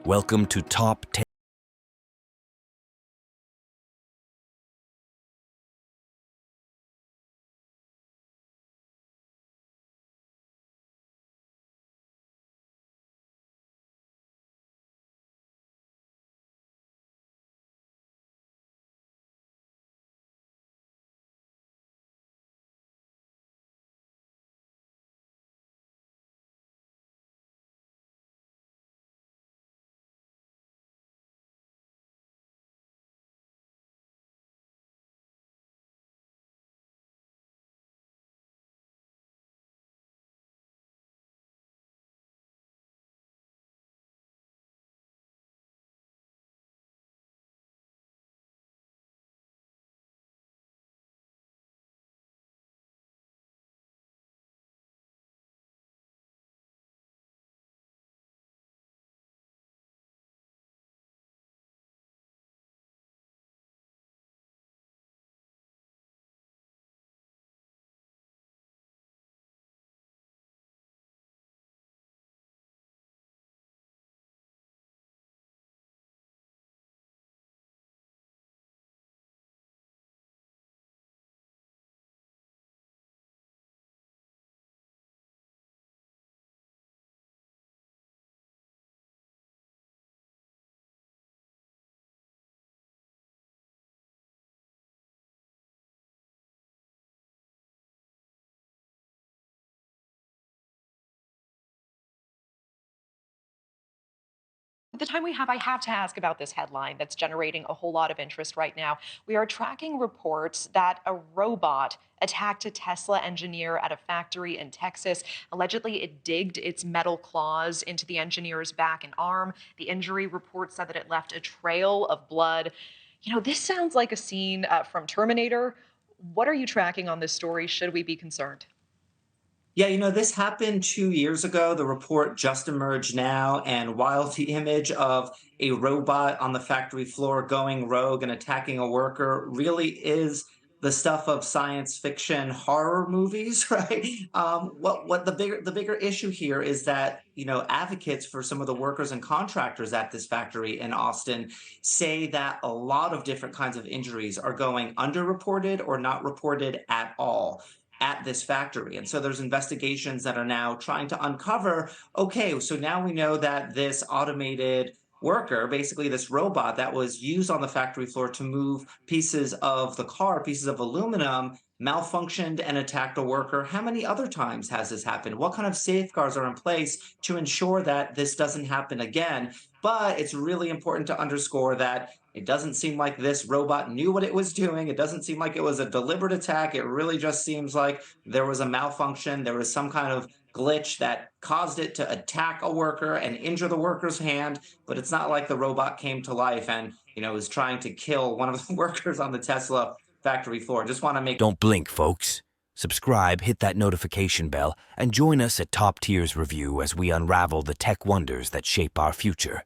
Welcome to Top 10. The time we have, I have to ask about this headline that's generating a whole lot of interest right now. We are tracking reports that a robot attacked a Tesla engineer at a factory in Texas. Allegedly, it digged its metal claws into the engineer's back and arm. The injury report said that it left a trail of blood. This sounds like a scene from Terminator. What are you tracking on this story? Should we be concerned? Yeah, this happened 2 years ago. The report just emerged now. And while the image of a robot on the factory floor going rogue and attacking a worker really is the stuff of science fiction horror movies, right? What the bigger issue here is that advocates for some of the workers and contractors at this factory in Austin say that a lot of different kinds of injuries are going underreported or not reported at all at this factory. And so there's investigations that are now trying to uncover, okay, so now we know that this automated worker, basically this robot that was used on the factory floor to move pieces of the car, pieces of aluminum, malfunctioned and attacked a worker. How many other times has this happened? What kind of safeguards are in place to ensure that this doesn't happen again? But it's really important to underscore that it doesn't seem like this robot knew what it was doing. It doesn't seem like it was a deliberate attack. It really just seems like there was a malfunction. There was some kind of glitch that caused it to attack a worker and injure the worker's hand. But it's not like the robot came to life and, was trying to kill one of the workers on the Tesla factory floor. Just want to make Don't blink, folks. Subscribe, hit that notification bell, and join us at Top Tier's Review as we unravel the tech wonders that shape our future.